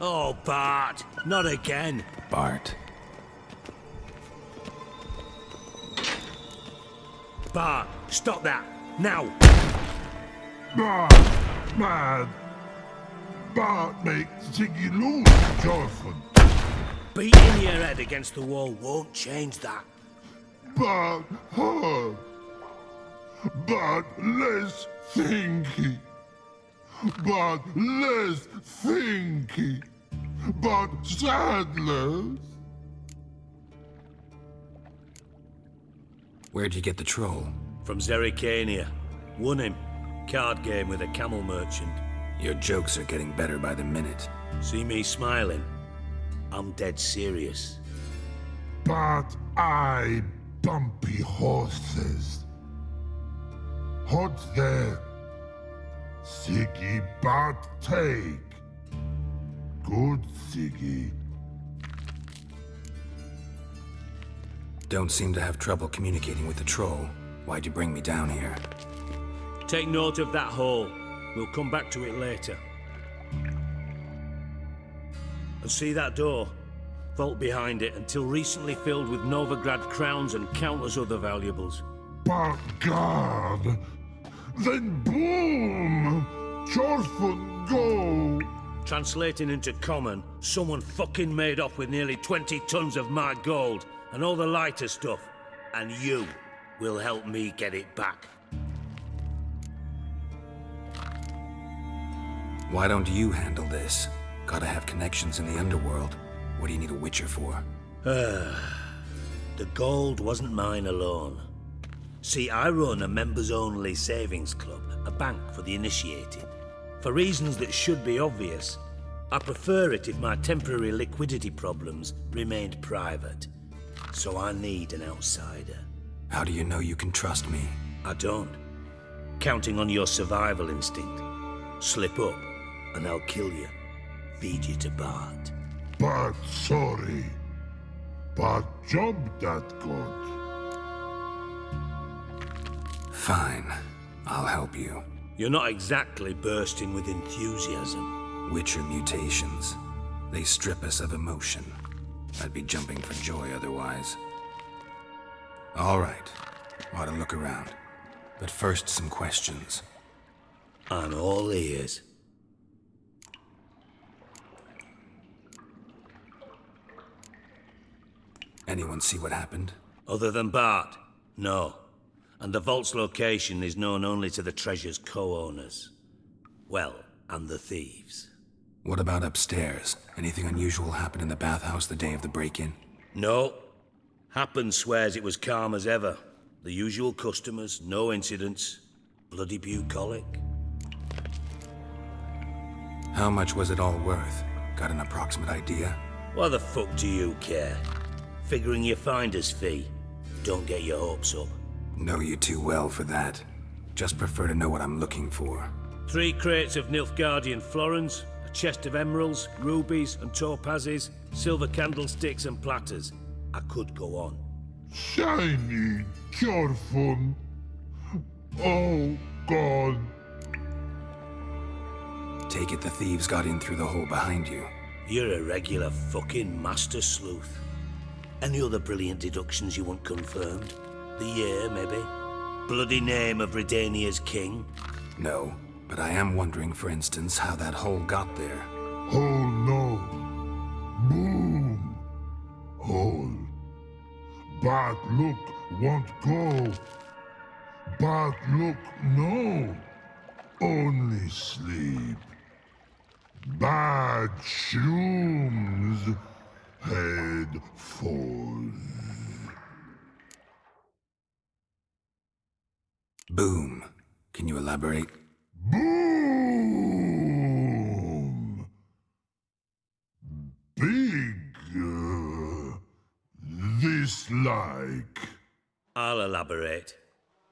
Oh, Bart, not again. Bart. Bart, stop that, now. Mad. Bart makes Ziggy lose, Jorfin. Beating your head against the wall won't change that. Bart hard. Bart less thinky. Bart less thinky. Bart sadless. Where'd you get the troll? From Zerrikania. Won him. Card game with a camel merchant. Your jokes are getting better by the minute. See me smiling? I'm dead serious. Bart eye bumpy horses. Hot there. Ziggy Bart take. Good Ziggy. Don't seem to have trouble communicating with the troll. Why'd you bring me down here? Take note of that hole. We'll come back to it later. And see that door? Vault behind it, until recently filled with Novigrad crowns and countless other valuables. But God! Then boom! Jorfin go! Translating into common, someone fucking made off with nearly 20 tons of my gold, and all the lighter stuff. And you will help me get it back. Why don't you handle this? Gotta have connections in the underworld. What do you need a witcher for? The gold wasn't mine alone. See, I run a members-only savings club, a bank for the initiated. For reasons that should be obvious, I prefer it if my temporary liquidity problems remained private. So I need an outsider. How do you know you can trust me? I don't. Counting on your survival instinct. Slip up, and I'll kill you. Feed you to Bart. But sorry. But job that good. Fine. I'll help you. You're not exactly bursting with enthusiasm. Witcher mutations. They strip us of emotion. I'd be jumping for joy otherwise. All right. Ought to look around. But first, some questions. I'm all ears. Anyone see what happened? Other than Bart? No. And the vault's location is known only to the treasure's co-owners. Well, and the thieves. What about upstairs? Anything unusual happen in the bathhouse the day of the break-in? No. Happen swears it was calm as ever. The usual customers, no incidents. Bloody bucolic. How much was it all worth? Got an approximate idea? Why the fuck do you care? Figuring your finder's fee. Don't get your hopes up. Know you too well for that. Just prefer to know what I'm looking for. 3 crates of Nilfgaardian florins, a chest of emeralds, rubies and topazes, silver candlesticks and platters. I could go on. Shiny Jorfin. Oh, God. Take it the thieves got in through the hole behind you. You're a regular fucking master sleuth. Any other brilliant deductions you want confirmed? The year, maybe? Bloody name of Redania's king? No, but I am wondering, for instance, how that hole got there. Oh, no. Boom. Hole. But look, won't go. But look, no. Only sleep. Bad shrooms. Head falls. Boom. Can you elaborate? Boom! Big. This like. I'll elaborate.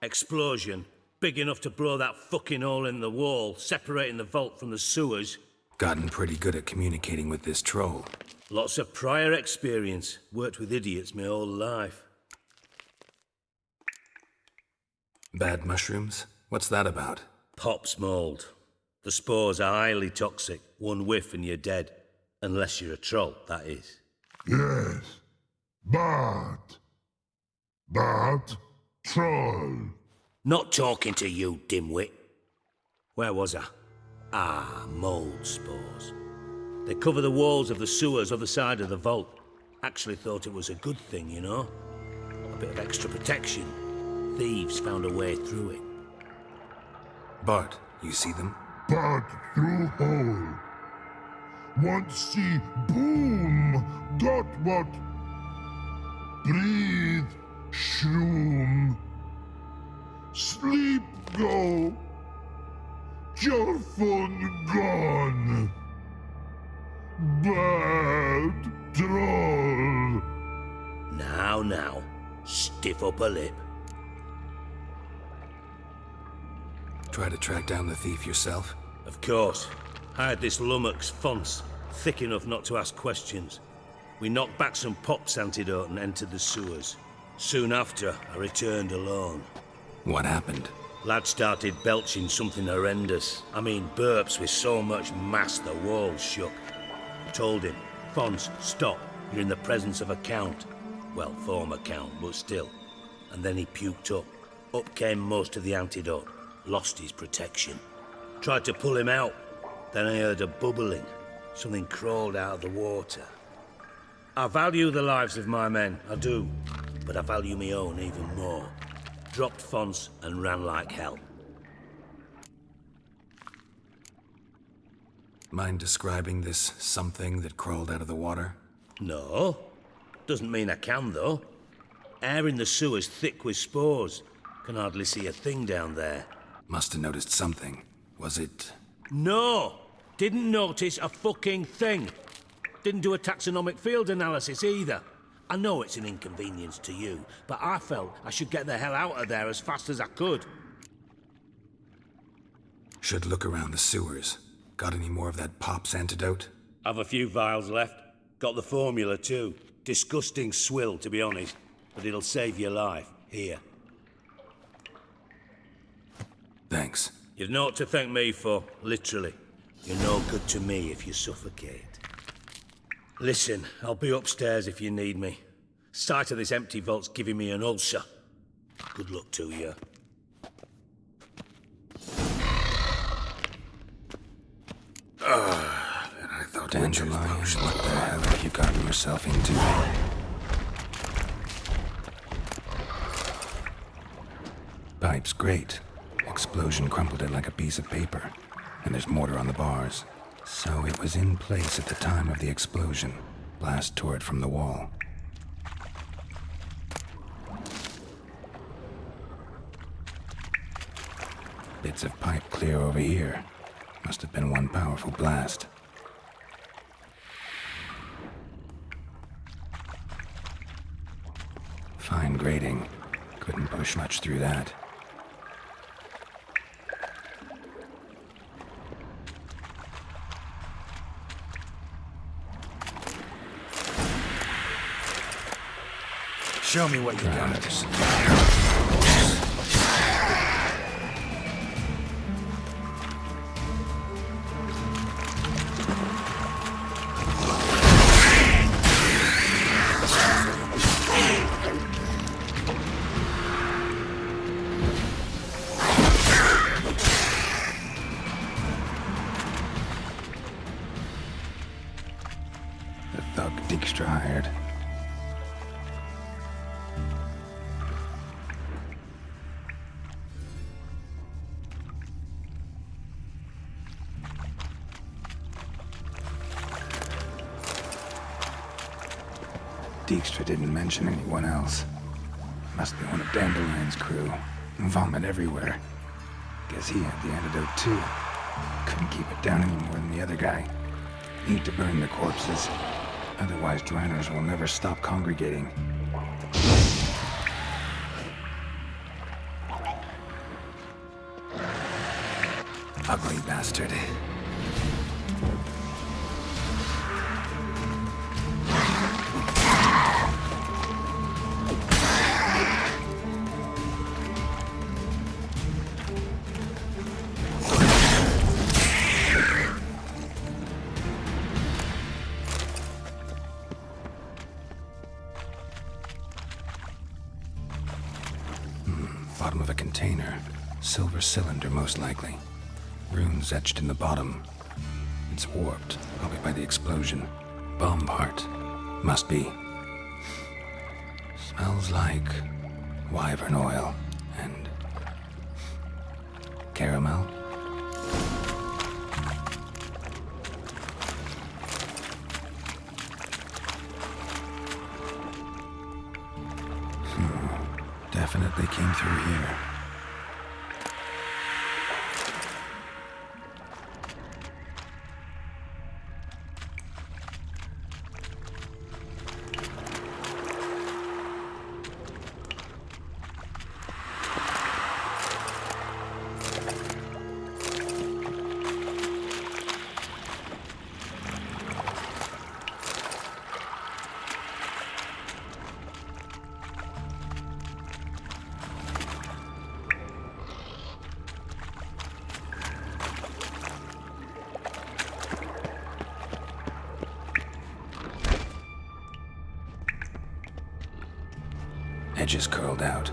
Explosion. Big enough to blow that fucking hole in the wall, separating the vault from the sewers. Gotten pretty good at communicating with this troll. Lots of prior experience. Worked with idiots my whole life. Bad mushrooms? What's that about? Pops mold. The spores are highly toxic. One whiff and you're dead. Unless you're a troll, that is. Yes. But troll. Not talking to you, dimwit. Where was I? Ah, mold spores. They cover the walls of the sewers other side of the vault. Actually thought it was a good thing, you know? A bit of extra protection. Thieves found a way through it. Bart, you see them? But through hole. Once see boom got what? Breathe, shroom. Sleep go. Your fun gone. Bad troll. Now, stiff up a lip. Try to track down the thief yourself? Of course. I had this lummox Fonce, thick enough not to ask questions. We knocked back some Pop's antidote and entered the sewers. Soon after, I returned alone. What happened? Lad started belching something horrendous. I mean, burps with so much mass the walls shook. Told him, Fonce, stop. You're in the presence of a count. Well, former count, but still. And then he puked up. Up came most of the antidote. Lost his protection. Tried to pull him out. Then I heard a bubbling. Something crawled out of the water. I value the lives of my men, I do. But I value my own even more. Dropped Fonce and ran like hell. Mind describing this something that crawled out of the water? No. Doesn't mean I can, though. Air in the sewer's thick with spores. Can hardly see a thing down there. Must have noticed something. Was it... No! Didn't notice a fucking thing. Didn't do a taxonomic field analysis either. I know it's an inconvenience to you, but I felt I should get the hell out of there as fast as I could. Should look around the sewers. Got any more of that Pop's antidote? I've a few vials left. Got the formula too. Disgusting swill, to be honest. But it'll save your life. Here. Thanks. You've naught to thank me for, literally. You're no good to me if you suffocate. Listen, I'll be upstairs if you need me. Sight of this empty vault's giving me an ulcer. Good luck to you. And I thought Dandelion, what the hell have you gotten yourself into? Pipe's great. Explosion crumpled it like a piece of paper. And there's mortar on the bars. So it was in place at the time of the explosion. Blast tore it from the wall. Bits of pipe clear over here. Must have been one powerful blast. Fine grating. Couldn't push much through that. Show me what you got. The thug Dijkstra hired. Dijkstra didn't mention anyone else. Must be one of Dandelion's crew. Vomit everywhere. Guess he had the antidote too. Couldn't keep it down any more than the other guy. Need to burn the corpses. Otherwise, drowners will never stop congregating. Ugly bastard. container. Silver cylinder, most likely. Runes etched in the bottom. It's warped, probably by the explosion. Bomb part. Must be. Smells like wyvern oil and caramel. Definitely came through here. Edges curled out.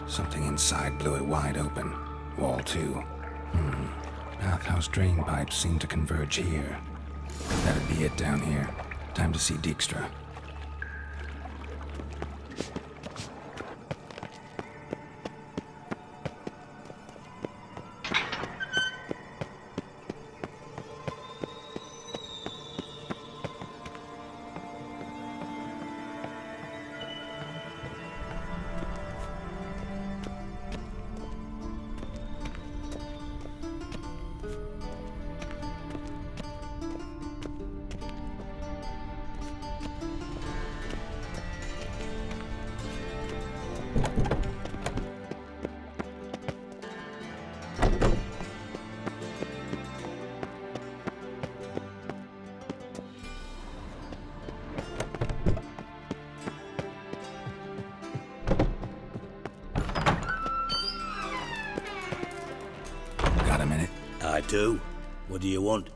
Something inside blew it wide open. Wall too. Bathhouse drain pipes seem to converge here. That'd be it down here. Time to see Dijkstra. Got a minute? I do. What do you want?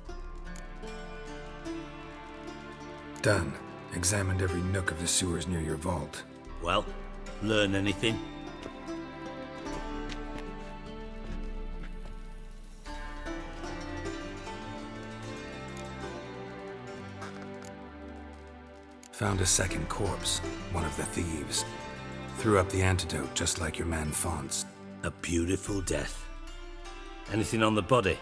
Done. Examined every nook of the sewers near your vault. Well, learn anything? Found a second corpse, one of the thieves. Threw up the antidote just like your man Fonz. A beautiful death. Anything on the body?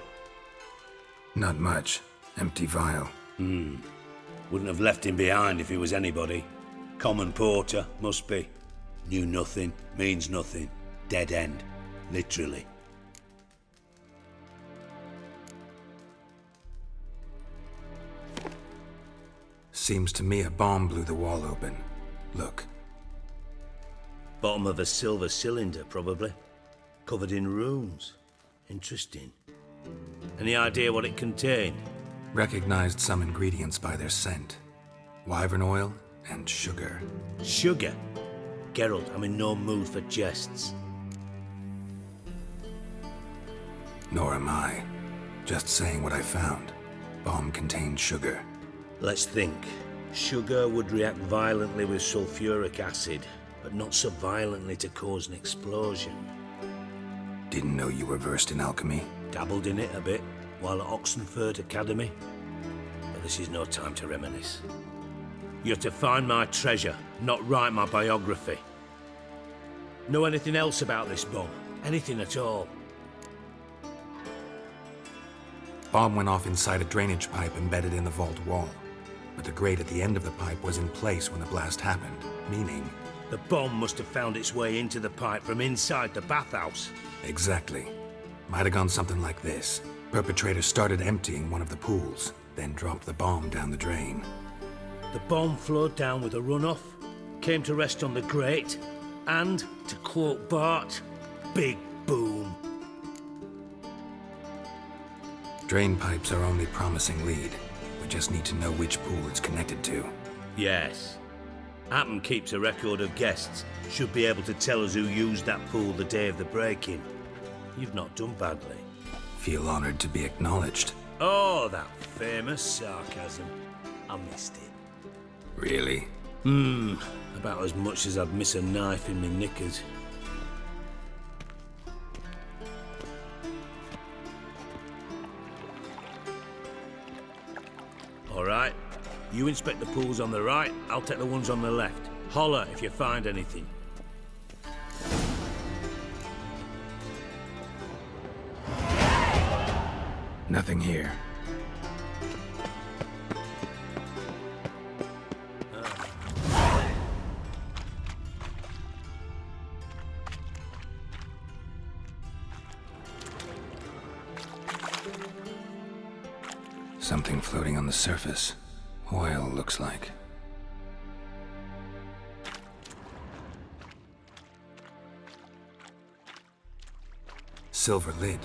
Not much. Empty vial. Wouldn't have left him behind if he was anybody. Common porter, must be. Knew nothing, means nothing. Dead end. Literally. Seems to me a bomb blew the wall open. Look. Bottom of a silver cylinder, probably. Covered in runes. Interesting. Any idea what it contained? Recognized some ingredients by their scent. Wyvern oil and sugar. Sugar? Geralt, I'm in no mood for jests. Nor am I. Just saying what I found. Bomb contained sugar. Let's think. Sugar would react violently with sulfuric acid, but not so violently to cause an explosion. Didn't know you were versed in alchemy. Dabbled in it a bit while at Oxenford Academy. But this is no time to reminisce. You're to find my treasure, not write my biography. Know anything else about this bomb? Anything at all? Bomb went off inside a drainage pipe embedded in the vault wall. But the grate at the end of the pipe was in place when the blast happened, meaning... The bomb must have found its way into the pipe from inside the bathhouse. Exactly. Might have gone something like this. Perpetrator started emptying one of the pools, then dropped the bomb down the drain. The bomb flowed down with a runoff, came to rest on the grate, and, to quote Bart, big boom. Drain pipes are only promising lead. We just need to know which pool it's connected to. Yes. Appen keeps a record of guests. Should be able to tell us who used that pool the day of the break-in. You've not done badly. Feel honored to be acknowledged. Oh, that famous sarcasm. I missed it. Really? About as much as I'd miss a knife in my knickers. All right? You inspect the pools on the right, I'll take the ones on the left. Holler if you find anything. Nothing here. Something floating on the surface. Oil, looks like. Silver lid.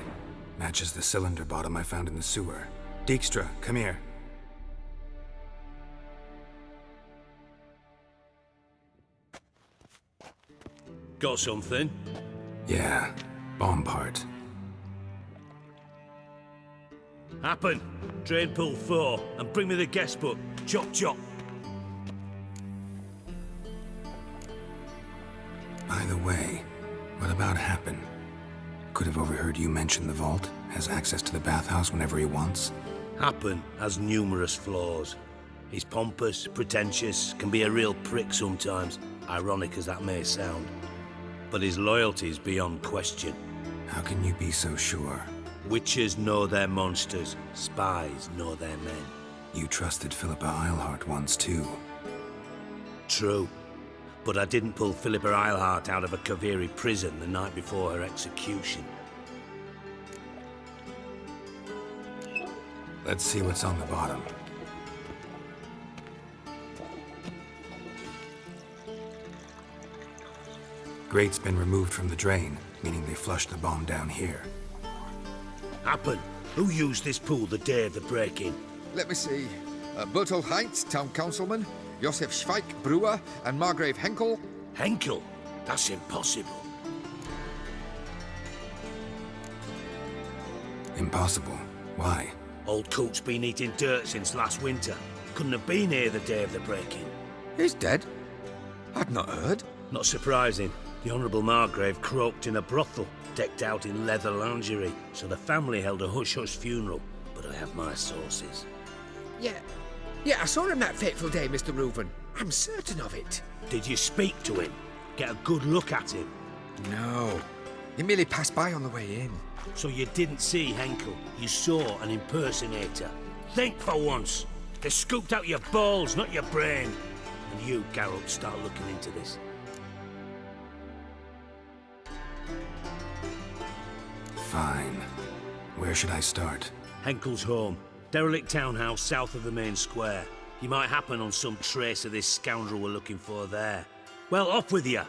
Matches the cylinder bottom I found in the sewer. Dijkstra, come here. Got something? Yeah, bomb part. Happen. Drain pool 4, and bring me the guest book. Chop chop. By the way, what about Happen? Could have overheard you mention the vault. Has access to the bathhouse whenever he wants. Happen has numerous flaws. He's pompous, pretentious, can be a real prick sometimes, ironic as that may sound. But his loyalty's beyond question. How can you be so sure? Witches know their monsters, spies know their men. You trusted Philippa Eilhart once too. True. But I didn't pull Philippa Eilhart out of a Kaviri prison the night before her execution. Let's see what's on the bottom. Grate's been removed from the drain, meaning they flushed the bomb down here. Happen. Who used this pool the day of the break-in? Let me see. Bertolt Heinz, town councilman, Josef Schweik, brewer, and Margrave Henkel. Henkel? That's impossible. Impossible. Why? Old Coot's been eating dirt since last winter. Couldn't have been here the day of the break-in. He's dead? I'd not heard. Not surprising. The Honourable Margrave croaked in a brothel, decked out in leather lingerie, so the family held a hush-hush funeral. But I have my sources. Yeah, I saw him that fateful day, Mr. Reuven. I'm certain of it. Did you speak to him? Get a good look at him? No. He merely passed by on the way in. So you didn't see Henkel, you saw an impersonator. Think for once. They scooped out your balls, not your brain. And you, Geralt, start looking into this. Fine. Where should I start? Henkel's home. Derelict townhouse south of the main square. You might happen on some trace of this scoundrel we're looking for there. Well, off with you.